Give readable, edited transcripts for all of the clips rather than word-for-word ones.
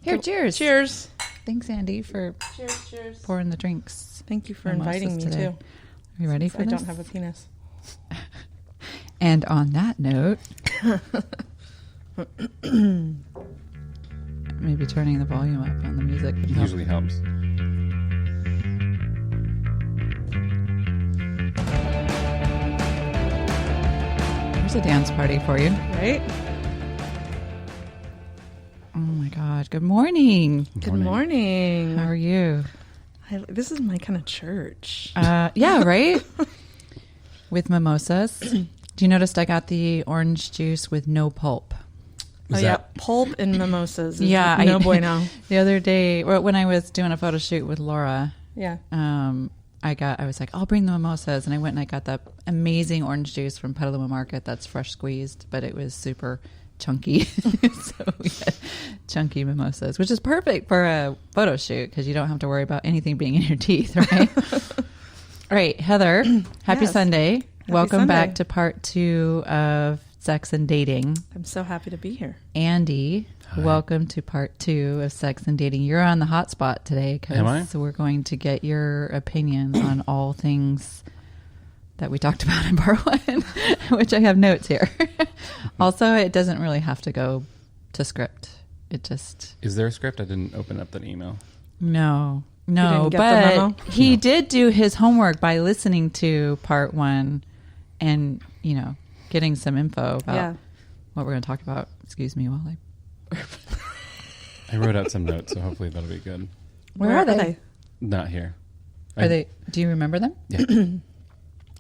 Here, cheers. Cheers. Thanks, Andy, for Cheers. pouring the drinks. Thank you for Mimosas inviting me, today. too. Are you ready for I this? don't have a penis. And on that note, maybe turning the volume up on the music would It help. usually helps. There's a dance party for you. Right? Oh my God. Good morning. Good morning. How are you? This is my kind of church. Yeah, right? With mimosas. Do you notice I got the orange juice with no pulp? Pulp and mimosas. Yeah. No bueno. The other day, when I was doing a photo shoot with Laura, Yeah. I was like, I'll bring the mimosas. And I went and I got that amazing orange juice from Petaluma Market that's fresh squeezed, but it was super chunky. So we had chunky mimosas, which is perfect for a photo shoot because you don't have to worry about anything being in your teeth, right? All right, Heather, happy Yes. Sunday. Welcome Sunday. back to part 2 of Sex and Dating. I'm so happy to be here. Andy, Hi. welcome to part 2 of Sex and Dating. You're on the hot spot today Am I? because we're going to get your opinion on all things that we talked about in part 1, which I have notes here. Also, it doesn't really have to go to script. It just... Is there a script? I didn't open up that email. No, didn't get the but memo? he did do his homework by listening to part 1 and, getting some info about what we're going to talk about. Excuse me while I wrote out some notes, so hopefully that'll be good. Where are they? Not here. Are they? Do you remember them? Yeah.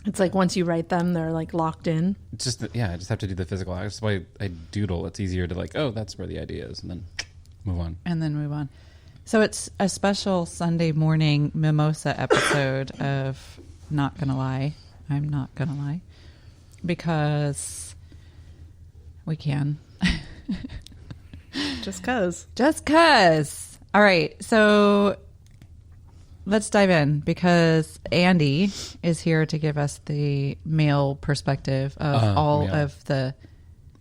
It's like once you write them, they're like locked in. It's just that, I just have to do the physical act. That's why I doodle. It's easier to that's where the idea is, and then move on. And then move on. So it's a special Sunday morning mimosa episode of Not Gonna Lie. I'm not gonna lie. Because we can. Just cause. Just cause. All right. So let's dive in because Andy is here to give us the male perspective of all male. of the...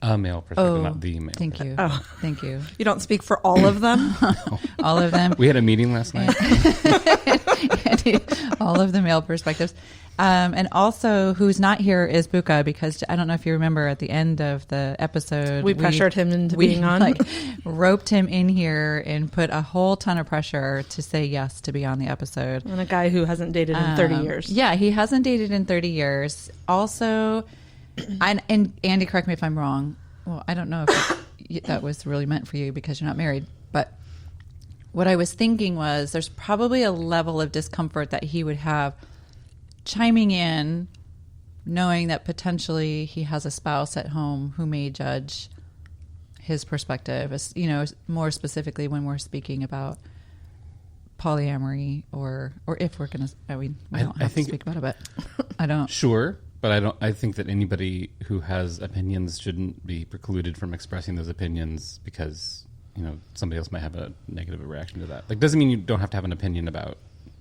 A male perspective, not the male. Thank you. Oh. Thank you. You don't speak for all of them? All of them. We had a meeting last night. All of the male perspectives. And also, who's not here is Buka, because I don't know if you remember at the end of the episode, We pressured him into being on. Roped him in here and put a whole ton of pressure to say yes to be on the episode. And a guy who hasn't dated in 30 years. Yeah, he hasn't dated in 30 years. Also, and Andy, correct me if I'm wrong. Well, I don't know if that was really meant for you because you're not married. But what I was thinking was there's probably a level of discomfort that he would have chiming in, knowing that potentially he has a spouse at home who may judge his perspective, more specifically when we're speaking about polyamory or if we're going to, we don't have to speak about it, but I don't. Sure, but I think that anybody who has opinions shouldn't be precluded from expressing those opinions because, somebody else might have a negative reaction to that. Doesn't mean you don't have to have an opinion about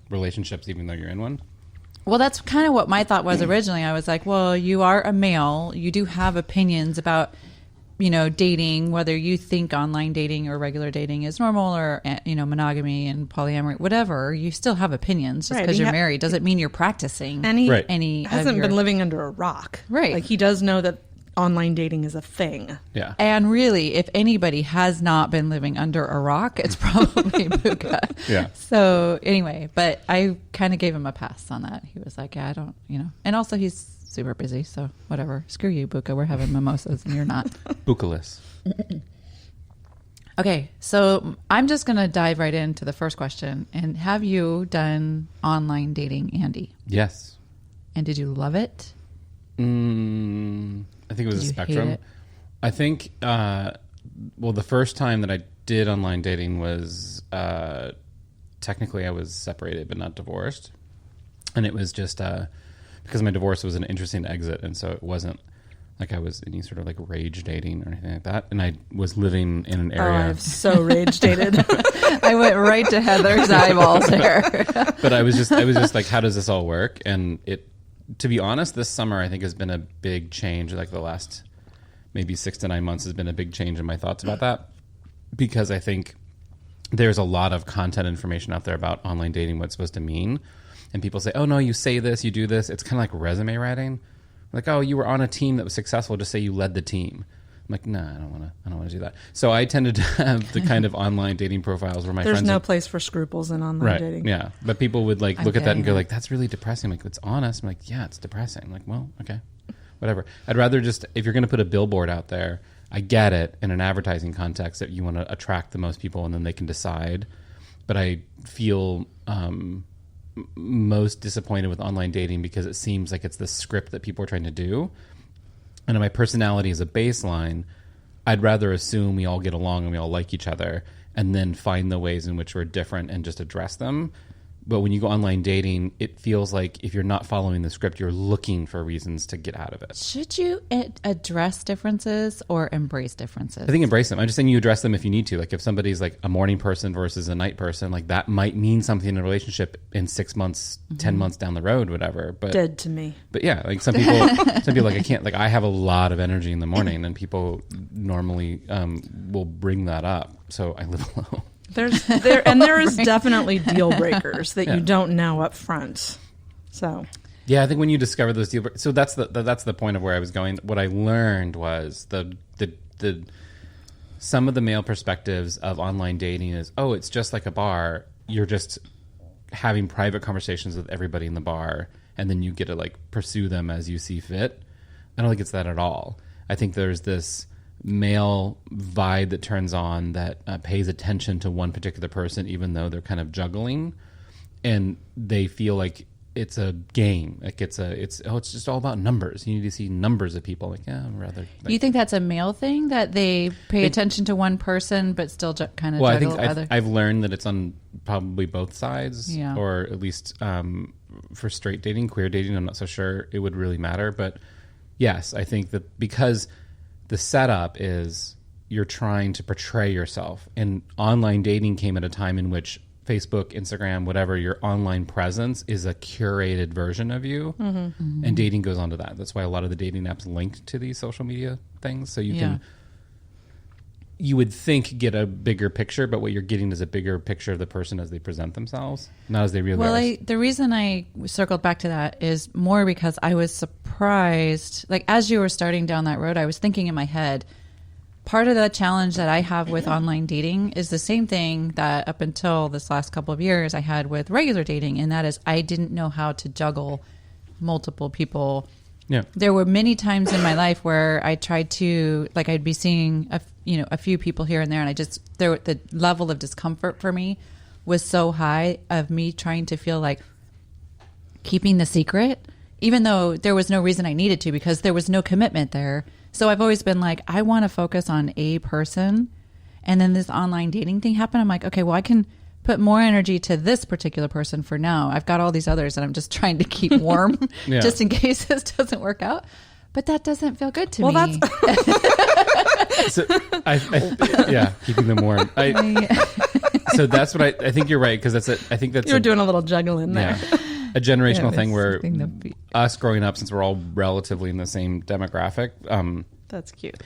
relationships even though you're in one. Well, that's kind of what my thought was originally. I was like, well, you are a male. You do have opinions about, dating, whether you think online dating or regular dating is normal or, monogamy and polyamory, whatever. You still have opinions just because you're married. Doesn't mean you're practicing And he hasn't been living under a rock. Right. He does know that online dating is a thing. Yeah. And really, if anybody has not been living under a rock, it's probably Buka. Yeah. So anyway, but I kind of gave him a pass on that. He was like, yeah, I don't, And also he's super busy, so whatever. Screw you, Buka. We're having mimosas and you're not. Bucalist. Okay, so I'm just going to dive right into the first question. And have you done online dating, Andy? Yes. And did you love it? I think it was Did a you spectrum. hate it? I think, the first time that I did online dating was, technically I was separated but not divorced. And it was just because my divorce was an interesting exit. And so it wasn't like I was any sort of rage dating or anything like that. And I was living in an area. Oh, I've so rage dated. I went right to Heather's eyeballs there. But I was just like, how does this all work? And to be honest, this summer I think has been a big change. The last maybe 6 to 9 months has been a big change in my thoughts about that, because I think there's a lot of content information out there about online dating, what it's supposed to mean. And people say, oh, no, you say this, you do this. It's kind of like resume writing. Like, oh, you were on a team that was successful. Just say you led the team. I'm like, no, I don't want to do that. So I tended to have the kind of online dating profiles where my There's friends... no place for scruples in online dating. Yeah. But people would like look at that and go like, that's really depressing. Like, it's honest. I'm like, yeah, it's depressing. I'm like, well, okay, whatever. I'd rather just, if you're going to put a billboard out there, I get it in an advertising context that you want to attract the most people and then they can decide. But I feel most disappointed with online dating because it seems like it's the script that people are trying to do. And my personality is a baseline. I'd rather assume we all get along and we all like each other and then find the ways in which we're different and just address them. But when you go online dating, it feels like if you're not following the script, you're looking for reasons to get out of it. Should you address differences or embrace differences? I think embrace them. I'm just saying you address them if you need to. Like if somebody's like a morning person versus a night person, like that might mean something in a relationship in 6 months, 10 months down the road, whatever. But dead to me. But yeah, like some people like I can't. Like I have a lot of energy in the morning, and people normally will bring that up. So I live alone. There is definitely deal breakers that you don't know up front. So yeah, I think when you discover those deal breakers, so that's the point of where I was going. What I learned was the some of the male perspectives of online dating is, oh, it's just like a bar. You're just having private conversations with everybody in the bar, and then you get to like pursue them as you see fit. I don't think it's that at all. I think there's this male vibe that turns on that pays attention to one particular person, even though they're kind of juggling, and they feel like it's a game. Like it's just all about numbers. You need to see numbers of people. Like, yeah, I'm rather. Like, you think that's a male thing that they pay attention to one person, but still kind of juggle other? I've learned that it's on probably both sides, yeah. Or at least for straight dating, queer dating. I'm not so sure it would really matter, but yes, I think that because the setup is you're trying to portray yourself, and online dating came at a time in which Facebook, Instagram, whatever, your online presence is a curated version of you. Mm-hmm. Mm-hmm. And dating goes on to that. That's why a lot of the dating apps link to these social media things. So you would think get a bigger picture, but what you're getting is a bigger picture of the person as they present themselves, not as they really are. Well, the reason I circled back to that is more because I was surprised. Like, as you were starting down that road, I was thinking in my head, part of the challenge that I have with online dating is the same thing that up until this last couple of years I had with regular dating, and that is I didn't know how to juggle multiple people. Yeah. There were many times in my life where I tried to, like, I'd be seeing a few people here and there, and the level of discomfort for me was so high of me trying to feel like keeping the secret, even though there was no reason I needed to because there was no commitment there. So I've always been like, I want to focus on a person, and then this online dating thing happened. I'm like, okay, well, I can put more energy to this particular person for now. I've got all these others and I'm just trying to keep warm just in case this doesn't work out. But that doesn't feel good to me. So keeping them warm. So that's what I think you're right, because I think that's you're doing a little juggling there. Yeah, a generational thing where us growing up, since we're all relatively in the same demographic, that's cute.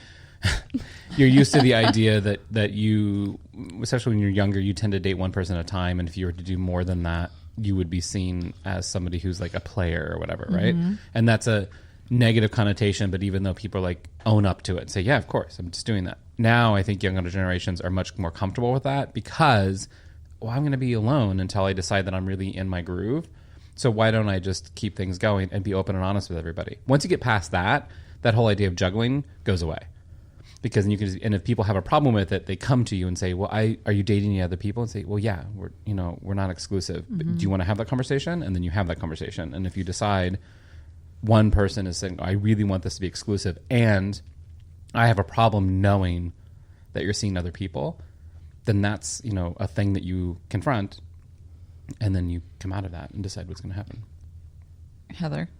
You're used to the idea that you, especially when you're younger, you tend to date one person at a time, and if you were to do more than that, you would be seen as somebody who's like a player or whatever, right? Mm-hmm. And that's a negative connotation, but even though people like own up to it and say, yeah, of course, I'm just doing that. Now I think younger generations are much more comfortable with that because, well, I'm going to be alone until I decide that I'm really in my groove. So why don't I just keep things going and be open and honest with everybody? Once you get past that whole idea of juggling goes away. Because and if people have a problem with it, they come to you and say, well, are you dating any other people? And say, well, yeah, we're not exclusive. Mm-hmm. But do you want to have that conversation? And then you have that conversation. And if you decide one person is saying, I really want this to be exclusive, and I have a problem knowing that you're seeing other people, then that's, a thing that you confront, and then you come out of that and decide what's going to happen. Heather?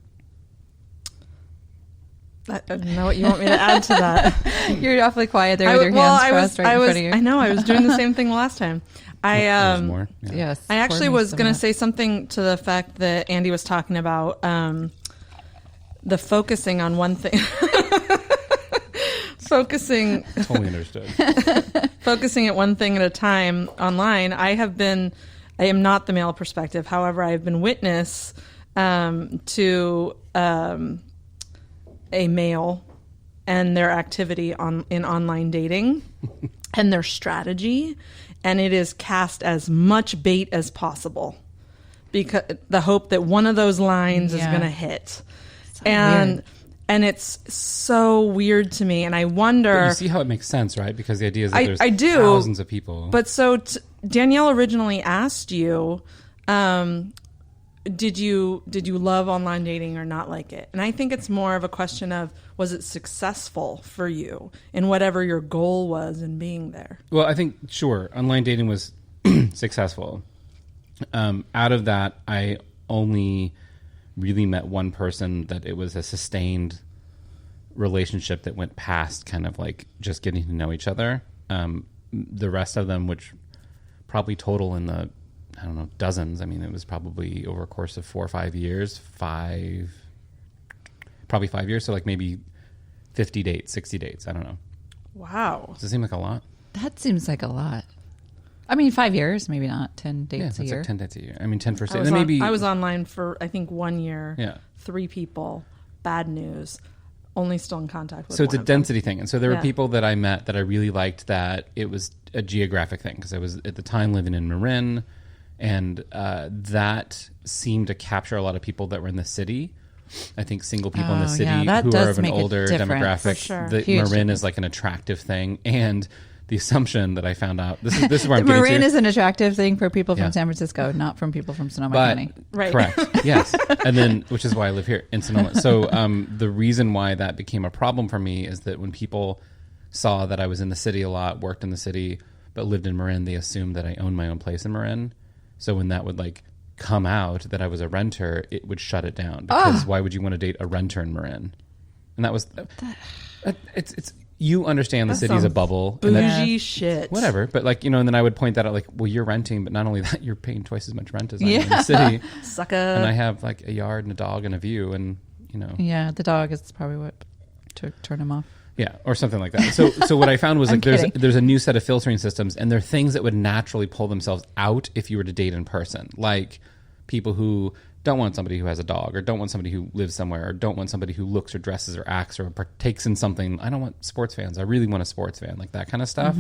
I don't know what you want me to add to that. You're awfully quiet there with your hands crossed right in front of you. I know, I was doing the same thing last time. There's more. Yeah. Yes. I actually was going to say something to the fact that Andy was talking about the focusing on one thing. focusing Totally understood. focusing at one thing at a time online, I am not the male perspective. However, I have been witness to a male and their activity in online dating and their strategy, and it is cast as much bait as possible because the hope that one of those lines is going to hit. So weird. And it's so weird to me, and I wonder. But you see how it makes sense, right? Because the idea is that there's I do, thousands of people. But so Danielle originally asked you, did you love online dating or not like it? And I think it's more of a question of, was it successful for you in whatever your goal was in being there? Well, I think, sure, online dating was successful. Out of that, I only really met one person that it was a sustained relationship that went past kind of like just getting to know each other. The rest of them, which probably total in the, I don't know, dozens. I mean, it was probably over a course of 4 or 5 years, probably 5 years. So like maybe 50 dates, 60 dates. I don't know. Wow. Does it seem like a lot? That seems like a lot. I mean, 5 years, maybe not 10 dates a year. Like 10 dates a year. I mean, 10 first dates. I was online for, I think, 1 year. Yeah. 3 people. Bad news. Only still in contact with So it's one a of them. density thing. And so there were people that I met that I really liked, that it was a geographic thing, because I was at the time living in Marin, and that seemed to capture a lot of people that were in the city. I think single people in the city who are of an older demographic. For sure. The Huge Marin difference. is like an attractive thing. And the assumption that I found out, this is where I'm getting Marin to. is an attractive thing for people from Yeah. San Francisco, not from people from Sonoma But, County. Right. Correct. Yes. And then, which is why I live here in Sonoma. So the reason why that became a problem for me is that when people saw that I was in the city a lot, worked in the city, but lived in Marin, they assumed that I owned my own place in Marin. So when that would like come out that I was a renter, it would shut it down, because why would you want to date a renter in Marin? And that was, it's you understand the city's a bubble. And that, Bougie shit. whatever. But like, and then I would point that out, like, well, you're renting, but not only that, you're paying twice as much rent as I am in the city. Sucker. And I have like a yard and a dog and a view, and Yeah, the dog is probably what took turn him off. yeah, or something like that. So what I found was like I'm there's a new set of filtering systems, and there are things that would naturally pull themselves out if you were to date in person, like people who don't want somebody who has a dog, or don't want somebody who lives somewhere, or don't want somebody who looks or dresses or acts or partakes in something. I don't want sports fans. I really want a sports fan, like that kind of stuff.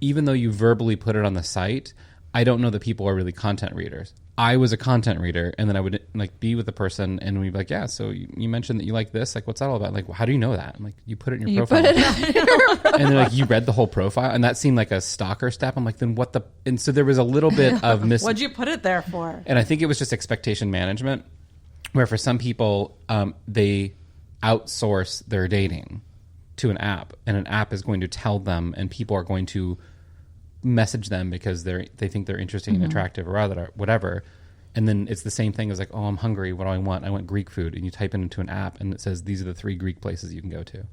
Even though you verbally put it on the site, I don't know that people are really content readers. I was a content reader, and then I would like be with the person, and we'd be like, yeah, so you mentioned that you like this, like what's that all about? Like, well, how do you know that? I'm like, you put it in your profile. And they're like, you read the whole profile? And that seemed like a stalker step. I'm like, then what the... And so there was a little bit of What'd you put it there for? And I think it was just expectation management, where for some people, they outsource their dating to an app, and an app is going to tell them, and people are going to message them because they think they're interesting and attractive or whatever. And then it's the same thing as like, oh, I'm hungry. What do I want? I want Greek food. And you type it into an app, and it says, these are the 3 Greek places you can go to.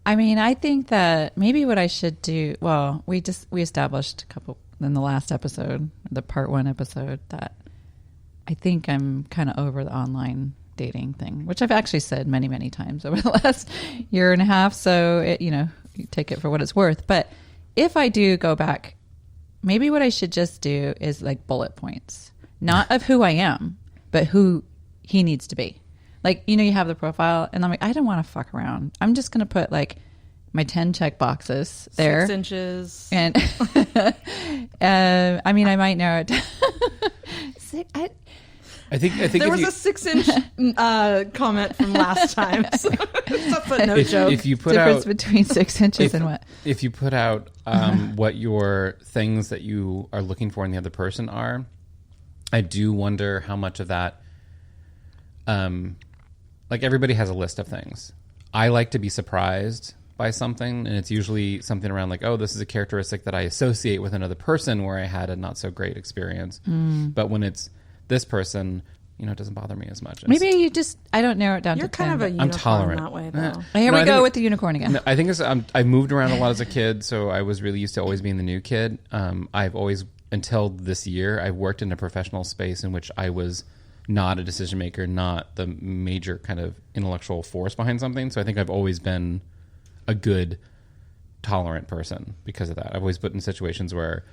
I mean, I think that maybe what I should do, well, we established a couple in the last episode, the part 1 episode, that I think I'm kind of over the online dating thing, which I've actually said many, many times over the last year and a half. So, you take it for what it's worth. But if I do go back, maybe what I should just do is like bullet points, not of who I am, but who he needs to be. Like, you have the profile, and I'm like, I don't want to fuck around. I'm just going to put like my 10 check boxes there. 6 inches. And I mean, I might narrow it down. I think there was a 6-inch comment from last time. So that's a no joke. If you put difference out between 6 inches and what? If you put out what your things that you are looking for in the other person are, I do wonder how much of that, like everybody has a list of things. I like to be surprised by something, and it's usually something around like, oh, this is a characteristic that I associate with another person where I had a not so great experience. But when it's this person, it doesn't bother me as much. Maybe you just, I don't narrow it down You're to kind 10. of a but- unicorn I'm tolerant. that way, though. Here No, we I go think with the unicorn again. No, I think I moved around a lot as a kid, so I was really used to always being the new kid. I've always, until this year, I worked in a professional space in which I was not a decision maker, not the major kind of intellectual force behind something. So I think I've always been a good, tolerant person because of that. I've always put in situations where